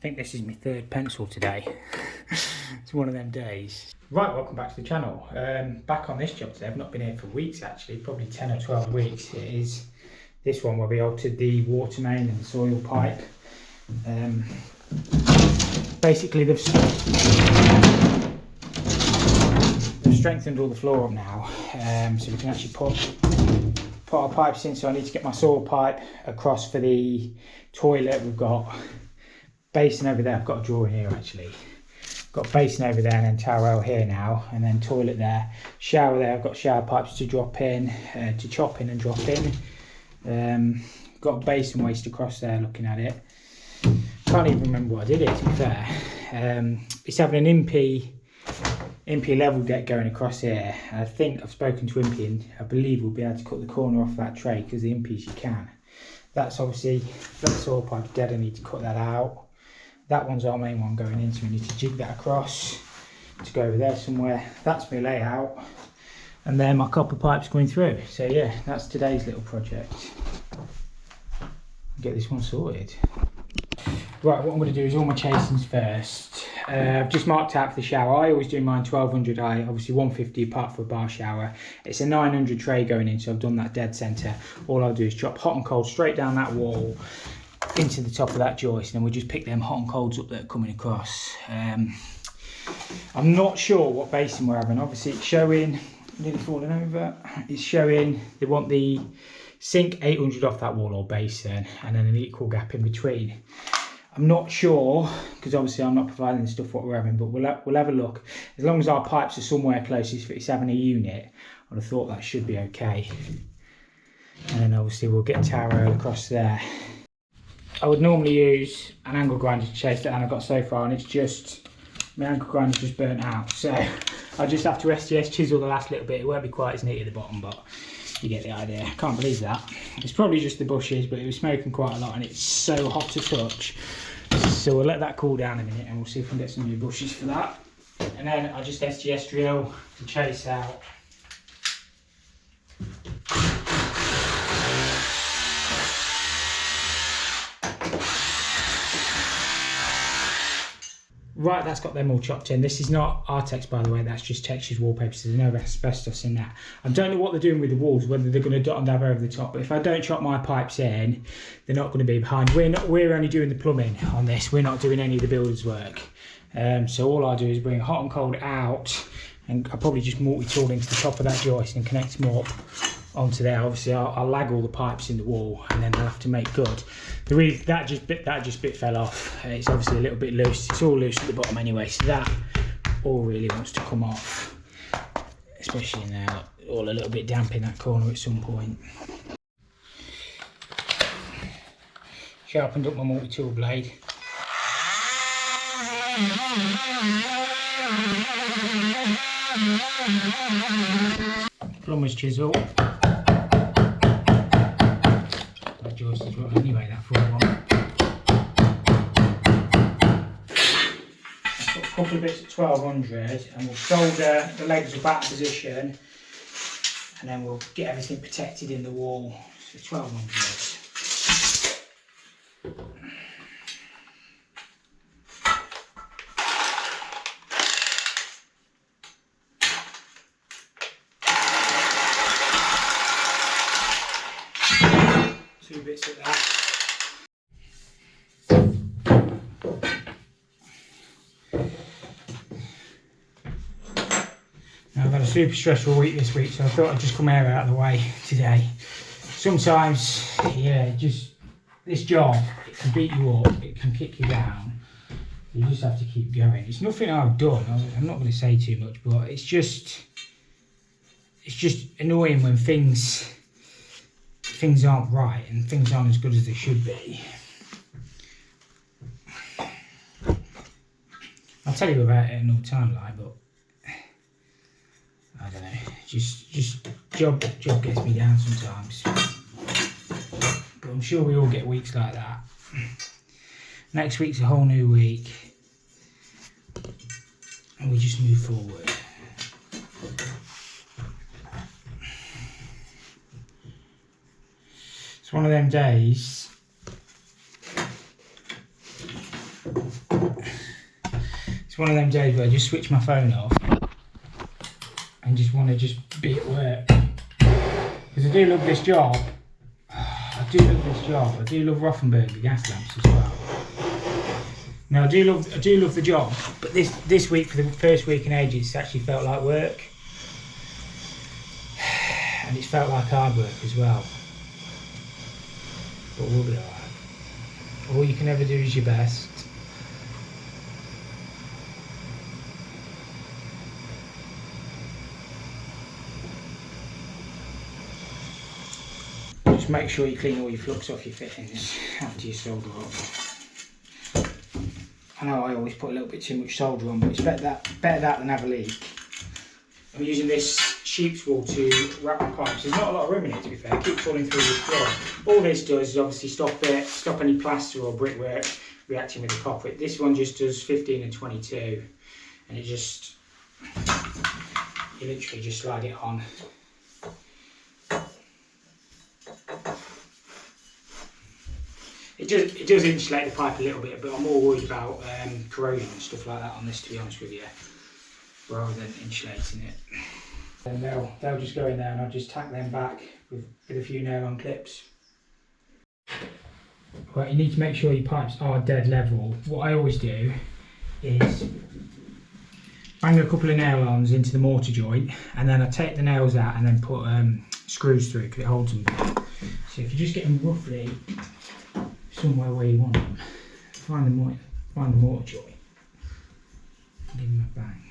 think this is my third pencil today. It's one of them days. Right, welcome back to the channel. Back on this job today. I've not been here for weeks actually, probably 10 or 12 weeks. It is this one where we altered the water main and soil pipe. Basically they've strengthened all the floor up now, so we can actually put our pipes in. So I need to get my soil pipe across for the toilet. We've got basin over there. I've got a drawer here actually. Got basin over there and then towel here now, and then toilet there, shower there. I've got shower pipes to drop in, to chop in and drop in. Got a basin waste across there looking at it. Can't even remember what I did it, to be fair. It's having an Impy level deck going across here. I think I've spoken to Impy and I believe we'll be able to cut the corner off that tray because the Impy's you can. That's obviously, that soil pipe's dead, I need to cut that out. That one's our main one going in, so we need to jig that across to go over there somewhere. That's my layout. And then my copper pipe's going through. So yeah, that's today's little project. Get this one sorted. Right, what I'm going to do is all my chasings first. I've just marked out for the shower. I always do mine 1200i, obviously 150 apart for a bar shower. It's a 900 tray going in, so I've done that dead centre. All I'll do is drop hot and cold straight down that wall into the top of that joist, and then we just pick them hot and colds up that are coming across. I'm not sure what basin we're having. Obviously it's showing, nearly falling over, it's showing they want the sink 800 off that wall or basin, and then an equal gap in between. I'm not sure, because obviously I'm not providing the stuff what we're having, but we'll have a look. As long as our pipes are somewhere close, if it's having a unit, I'd have thought that should be okay. And then obviously we'll get a tower rail across there. I would normally use an angle grinder to chase that, and I've got so far, and it's just, my angle grinder's just burnt out. So I'll just have to STS chisel the last little bit. It won't be quite as neat at the bottom, but you get the idea. I can't believe that. It's probably just the bushes, but it was smoking quite a lot and it's so hot to touch. So we'll let that cool down a minute and we'll see if we can get some new bushes for that. And then I'll just STS drill and chase out. Right, that's got them all chopped in. This is not Artex, by the way, that's just textured wallpaper, so there's no asbestos in that. I don't know what they're doing with the walls, whether they're going to dot and dab over the top, but if I don't chop my pipes in, they're not going to be behind. We're only doing the plumbing on this, we're not doing any of the builder's work. So all I do is bring hot and cold out, and I'll probably just multi-tool into the top of that joist and connect them up onto there. Obviously I'll lag all the pipes in the wall and then they'll have to make good. That just bit fell off. It's obviously a little bit loose. It's all loose at the bottom anyway, so that all really wants to come off, especially in there, all a little bit damp in that corner at some point. Sharpened up my multi-tool blade. Plumber's chisel. That joist is right anyway, that full one. I've got a couple of bits at 1200 and we'll solder the legs up out of position, and then we'll get everything protected in the wall. So 1200. Two bits of that. Now I've had a super stressful week this week, so I thought I'd just come air out of the way today. Sometimes, yeah, just this job, it can beat you up, it can kick you down. You just have to keep going. It's nothing I've done, I'm not going to say too much, but it's just annoying when things aren't right and things aren't as good as they should be. I'll tell you about it another time, like, but I don't know. Just job gets me down sometimes. But I'm sure we all get weeks like that. Next week's a whole new week, and we just move forward. It's one of them days It's one of them days where I just switch my phone off and just want to just be at work. Because I do love this job. I do love this job. I do love Rothenberg gas lamps as well. Now I do love the job, but this week, for the first week in ages, it's actually felt like work. And it's felt like hard work as well. But we'll be alright. All you can ever do is your best. Just make sure you clean all your flux off your fittings after you solder up. I know I always put a little bit too much solder on, but it's better that than have a leak. I'm using this sheep's wool to wrap the pipes. There's not a lot of room in it, to be fair. It keeps falling through the floor. All this does is obviously stop any plaster or brickwork reacting with the copper. This one just does 15 and 22, and you literally just slide it on. It does insulate the pipe a little bit, but I'm more worried about corrosion and stuff like that on this, to be honest with you, rather than insulating it. And they'll just go in there, and I'll just tack them back with a few nail-on clips. Right, you need to make sure your pipes are dead level. What I always do is bang a couple of nail-ons into the mortar joint, and then I take the nails out and then put screws through because it holds them better. So if you just get them roughly somewhere where you want them, find the mortar joint, give them a bang.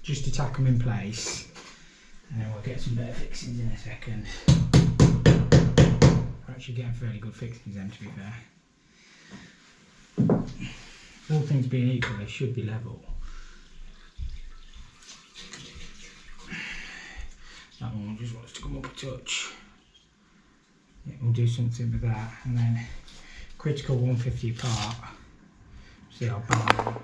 Just to tack them in place, and then we'll get some better fixings in a second. We're actually getting fairly good fixings then, to be fair. All things being equal, they should be level. That one just wants to come up a touch. Yeah, we'll do something with that, and then critical 150 apart. See how bang.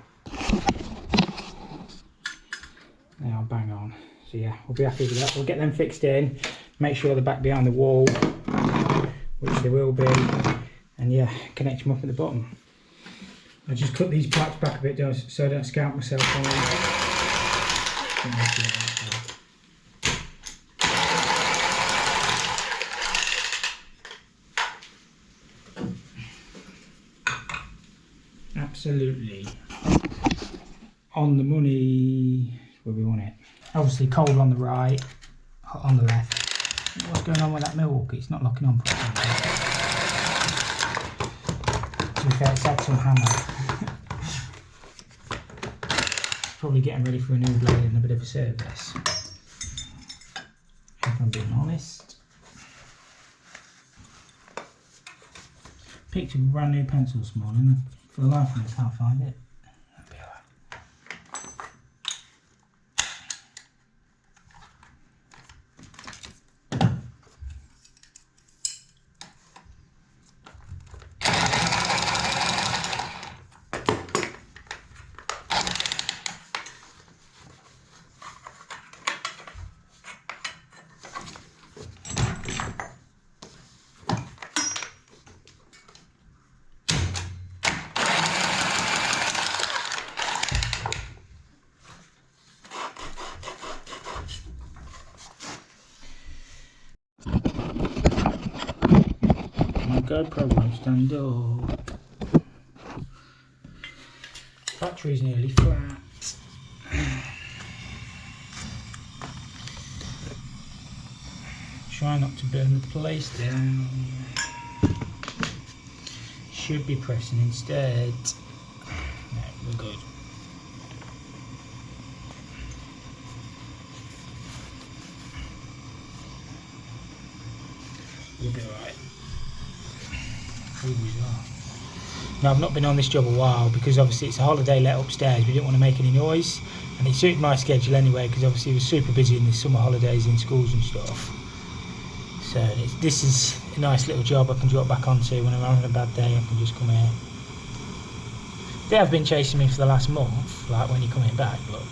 Now bang on. So yeah, we'll be happy with that. We'll get them fixed in, make sure they're back behind the wall, which they will be, and yeah, connect them up at the bottom. I just cut these pipes back a bit so I don't scalp myself on them. Absolutely on the money. Where we want it. Obviously cold on the right, hot on the left. What's going on with that Milwaukee? It's not locking on properly. To be fair, it's had some hammer. It's probably getting ready for a new blade and a bit of a service, if I'm being honest. Picked up a brand new pencil this morning. For the life of me, I can't find it. GoPro won't stand up. Battery's nearly flat. Try not to burn the place down. Should be pressing instead. No, we're good. We'll be alright. Now I've not been on this job a while because obviously it's a holiday let upstairs. We didn't want to make any noise, and it suited my schedule anyway because obviously it was super busy in the summer holidays in schools and stuff. So this is a nice little job I can drop back onto when I'm having a bad day. I can just come here. They have been chasing me for the last month, like when you're coming back, but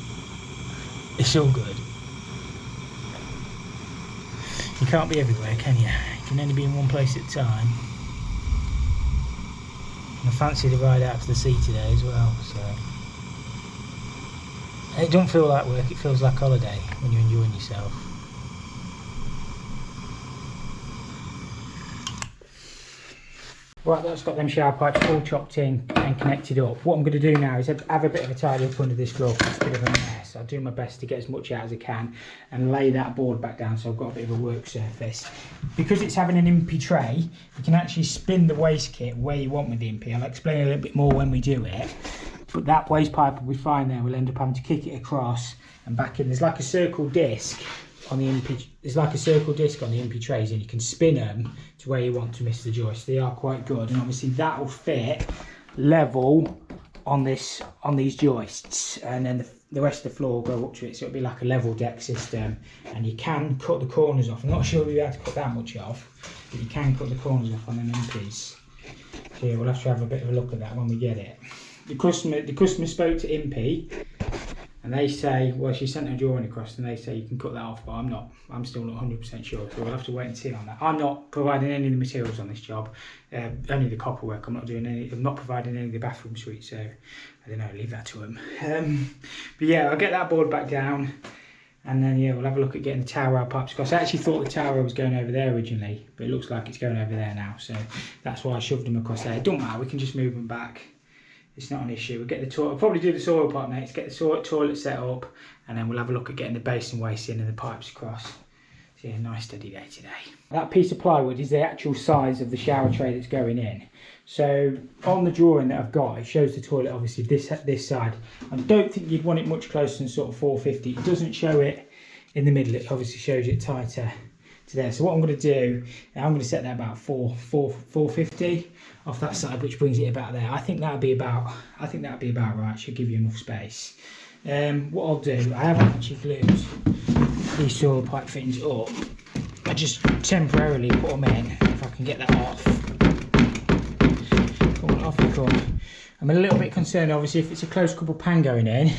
it's all good. You can't be everywhere, can you? You can only be in one place at a time. I fancy the ride out to the sea today as well, so it don't feel like work, it feels like holiday when you're enjoying yourself. Right, that's got them shower pipes all chopped in and connected up. What I'm going to do now is have a bit of a tidy up under this floor, it's a bit of a mess. I'll do my best to get as much out as I can and lay that board back down so I've got a bit of a work surface. Because it's having an impy tray, you can actually spin the waste kit where you want with the impy. I'll explain a little bit more when we do it. But that waste pipe will be fine there. We'll end up having to kick it across and back in. There's like a circle disc on the impy. There's like a circle disc on the impy trays, and you can spin them to where you want to miss the joist. They are quite good, and obviously that will fit level on these joists, and then the rest of the floor will go up to it. So it'll be like a level deck system, and you can cut the corners off. I'm not sure we'll be able to cut that much off, but you can cut the corners off on them impies. So yeah, we'll have to have a bit of a look at that when we get it. The customer spoke to Impy, and they say, well, she sent a drawing across, and they say you can cut that off, but I'm still not 100% sure, so we'll have to wait and see on that. I'm not providing any of the materials on this job, only the copper work. I'm not providing any of the bathroom suites, so I don't know, leave that to them. But yeah, I'll get that board back down, and then yeah, we'll have a look at getting the tower rail pipes across. I actually thought the tower rail was going over there originally, but it looks like it's going over there now, so that's why I shoved them across there. It don't matter, we can just move them back. It's not an issue. We'll get the toilet. I'll probably do the soil pipe next, get the toilet set up, and then we'll have a look at getting the basin waste in and the pipes across. So yeah, nice steady day today. That piece of plywood is the actual size of the shower tray that's going in. So on the drawing that I've got, it shows the toilet obviously this side. I don't think you'd want it much closer than sort of 450. It doesn't show it in the middle. It obviously shows it tighter to there. So what I'm going to do, I'm going to set that about 450 off that side, which brings it about there. I think that'd be about right. Should give you enough space. What I'll do, I haven't actually glued these soil pipe fittings up. I just temporarily put them in. If I can get that off, come on, off you come. I'm a little bit concerned, obviously, if it's a close couple pan going in,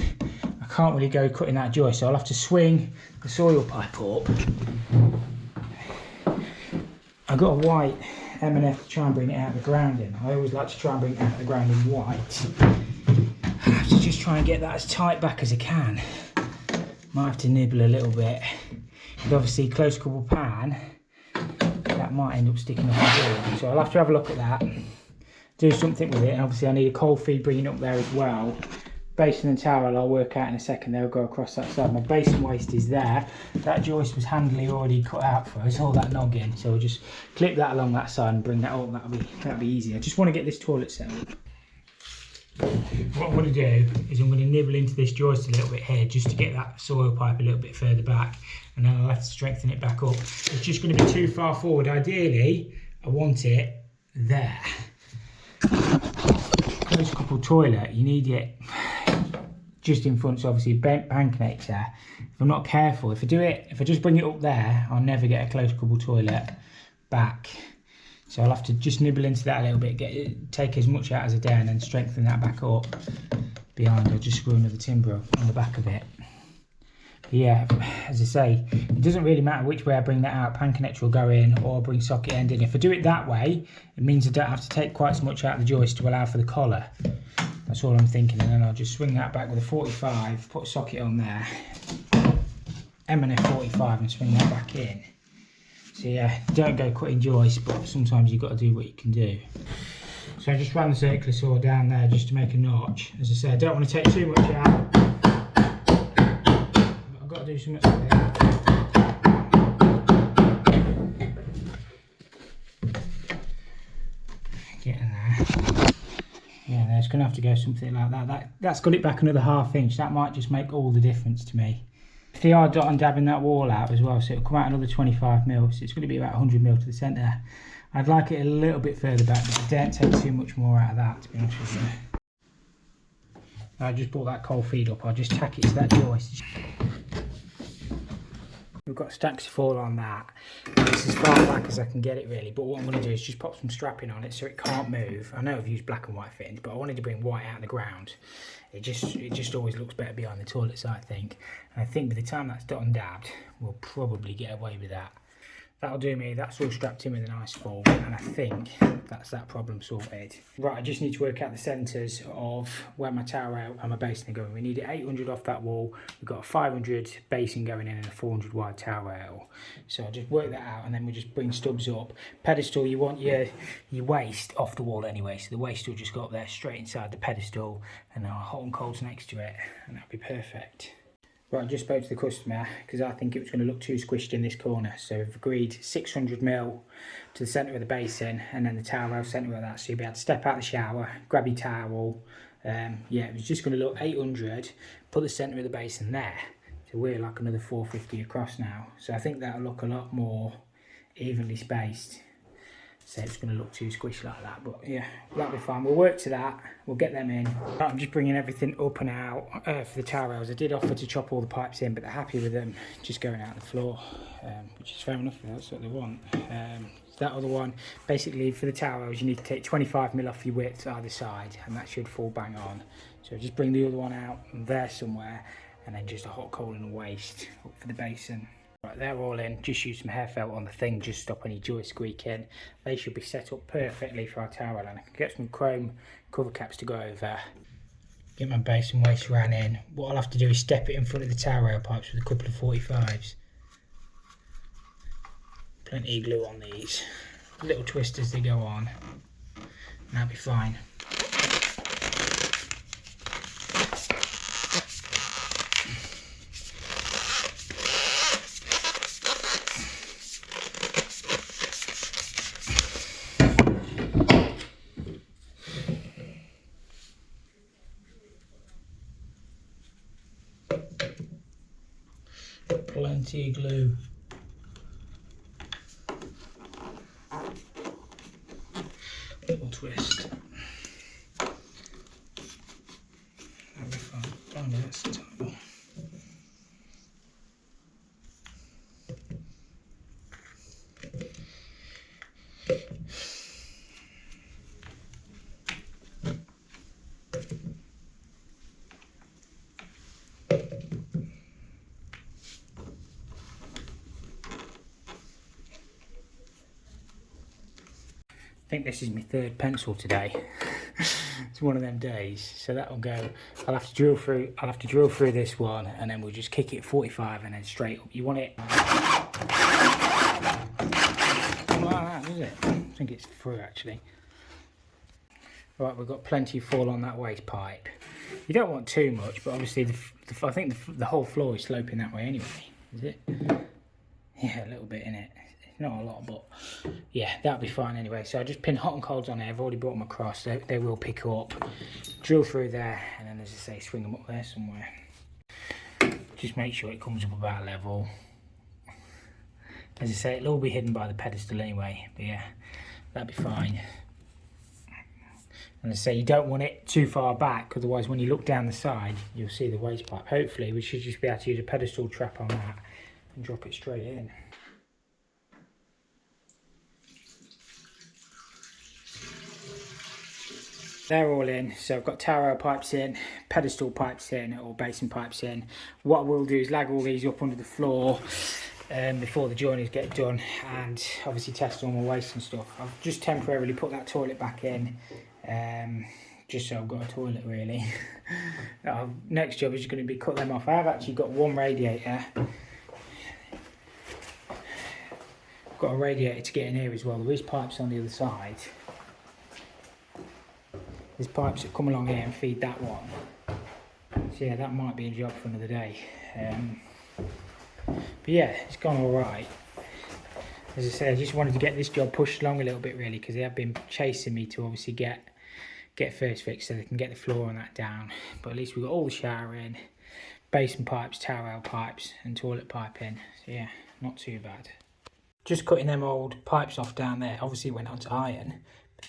I can't really go cutting that joist, so I'll have to swing the soil pipe up. I've got a white M&F to try and bring it out of the ground in. I always like to try and bring it out of the ground in white. I have to just try and get that as tight back as I can. Might have to nibble a little bit. But obviously close couple pan, that might end up sticking off the board. So I'll have to have a look at that, do something with it. And obviously I need a cold feed bringing up there as well. Basin and towel I'll work out in a second. They'll go across that side. My basin waste is there. That joist was handily already cut out for us, all that noggin. So we'll just clip that along that side and bring that up. That'll be easy. I just want to get this toilet set up. What I'm going to do is I'm going to nibble into this joist a little bit here just to get that soil pipe a little bit further back, and then I'll have to strengthen it back up. It's just going to be too far forward. Ideally, I want it there. Close couple toilet, you need it just in front, so obviously bent pan connector. If I'm not careful, if I just bring it up there, I'll never get a close couple toilet back. So I'll have to just nibble into that a little bit, take as much out as I dare, and then strengthen that back up behind. I'll just screw another timber on the back of it. But yeah, as I say, it doesn't really matter which way I bring that out. Pan connector will go in, or bring socket end in. If I do it that way, it means I don't have to take quite as much out of the joist to allow for the collar. That's all I'm thinking, and then I'll just swing that back with a 45, put a socket on there, M&F 45, and swing that back in. So yeah, don't go cutting joists, but sometimes you've got to do what you can do. So I just ran the circular saw down there just to make a notch. As I say, I don't want to take too much out, but I've got to do something with it. Getting there. Yeah, there's going to have to go something like that. That's got it back another ½ inch. That might just make all the difference to me. If they are dot and dabbing that wall out as well, so it'll come out another 25mm, so it's going to be about 100mm to the centre. I'd like it a little bit further back, but I don't take too much more out of that, to be honest with you. I just brought that cold feed up, I'll just tack it to that joist. We've got stacks of foil on that. It's as far back as I can get it really, but what I'm going to do is just pop some strapping on it so it can't move. I know I've used black and white fittings, but I wanted to bring white out of the ground. It just always looks better behind the toilets, I think. And I think by the time that's dot and dabbed, we'll probably get away with that. That'll do me. That's all strapped in with a nice fold, and I think that's that problem sorted. Right, I just need to work out the centres of where my tower rail and my basin are going. We need 800 off that wall. We've got a 500 basin going in and a 400 wide tower rail. So I'll just work that out, and then we just bring stubs up. Pedestal, you want your waist off the wall anyway, so the waist will just go up there straight inside the pedestal, and then hot and cold's next to it, and that'll be perfect. Right, I just spoke to the customer because I think it was going to look too squished in this corner. So we've agreed 600mm to the centre of the basin, and then the towel rail centre of that. So you'll be able to step out the shower, grab your towel. Yeah, it was just going to look 800, put the centre of the basin there. So we're like another 450 across now. So I think that'll look a lot more evenly spaced. So it's going to look too squishy like that, but yeah, that'll be fine. We'll work to that. We'll get them in. I'm just bringing everything up and out for the towel rails. I did offer to chop all the pipes in, but they're happy with them just going out the floor, which is fair enough. That's what they want. That other one, basically for the towel rails, you need to take 25mm off your width either side, and that should fall bang on. So just bring the other one out there somewhere, and then just a hot coal and a waste up for the basin. Right, they're all in. Just use some hair felt on the thing, just stop any joy squeaking. They should be set up perfectly for our towel, and I can get some chrome cover caps to go over. Get my base and waste ran in. What I'll have to do is step it in front of the towel rail pipes with a couple of 45s. Plenty of glue on these. Little twist as they go on, and that'll be fine. Plenty of glue. Little twist. That'll be fine. Oh no, that's the table. I think this is my third pencil today. It's one of them days, so that'll go. I'll have to drill through this one, and then we'll just kick it 45 and then straight up. You want it not like that, is it? I think it's through actually. Right, we've got plenty of fall on that waste pipe. You don't want too much, but obviously I think the whole floor is sloping that way anyway. Is it? Yeah, a little bit in it. Not a lot, but yeah, that'll be fine anyway. So I just pin hot and colds on there. I've already brought them across. They will pick up, drill through there, and then as I say, swing them up there somewhere. Just make sure it comes up about level. As I say, it'll all be hidden by the pedestal anyway, but yeah, that'll be fine. And as I say, you don't want it too far back, otherwise when you look down the side, you'll see the waste pipe. Hopefully we should just be able to use a pedestal trap on that and drop it straight in. They're all in, so I've got tower rail pipes in, pedestal pipes in, or basin pipes in. What I will do is lag all these up under the floor before the joiners get done, and obviously test all my waste and stuff. I've just temporarily put that toilet back in, just so I've got a toilet really. Next job is going to be cut them off. I have actually got one radiator. Got a radiator to get in here as well. There is pipes on the other side. There's pipes that come along here and feed that one. So yeah, that might be a job for another day. But yeah, it's gone all right. As I said, I just wanted to get this job pushed along a little bit really, because they have been chasing me to obviously get first fix so they can get the floor and that down. But at least we've got all the shower in, basin pipes, towel rail pipes and toilet pipe in. So yeah, not too bad. Just cutting them old pipes off down there. Obviously it went onto iron.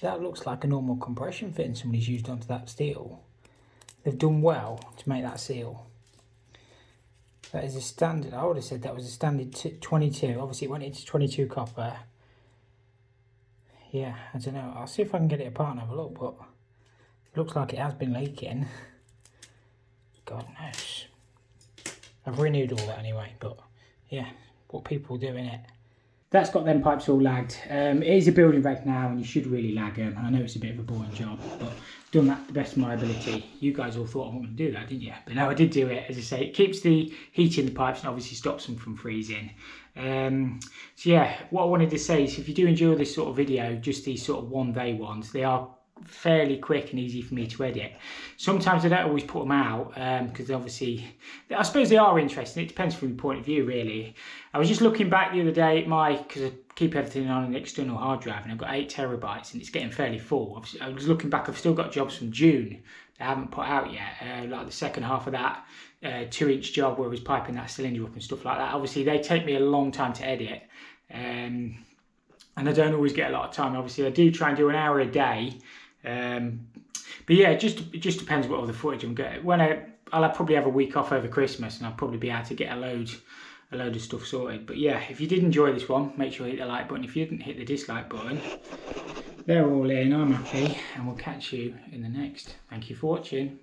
That looks like a normal compression fitting somebody's used onto that steel. They've done well to make that seal. That is a standard, I would have said that was a standard 22. Obviously it went into 22 copper. Yeah, I don't know. I'll see if I can get it apart and have a look, but it looks like it has been leaking. God knows. I've renewed all that anyway, but yeah, what people do in it. That's got them pipes all lagged. It is a building reg now, and you should really lag them. I know it's a bit of a boring job, but I've done that to the best of my ability. You guys all thought I wasn't going to do that, didn't you? But no, I did do it. As I say, it keeps the heat in the pipes and obviously stops them from freezing. So yeah, what I wanted to say is if you do enjoy this sort of video, just these sort of one-day ones, they are fairly quick and easy for me to edit. Sometimes I don't always put them out because obviously I suppose they are interesting. It depends from your point of view, really. I was just looking back the other day at because I keep everything on an external hard drive and I've got 8 terabytes and it's getting fairly full. I was looking back, I've still got jobs from June that I haven't put out yet, like the second half of that 2-inch job where I was piping that cylinder up and stuff like that. Obviously they take me a long time to edit, and I don't always get a lot of time. Obviously I do try and do an hour a day. But yeah, it just depends what other footage I'm getting. I'll probably have a week off over Christmas, and I'll probably be able to get a load of stuff sorted. But yeah, if you did enjoy this one, make sure you hit the like button. If you didn't, hit the dislike button. They're all in. I'm happy, and we'll catch you in the next. Thank you for watching.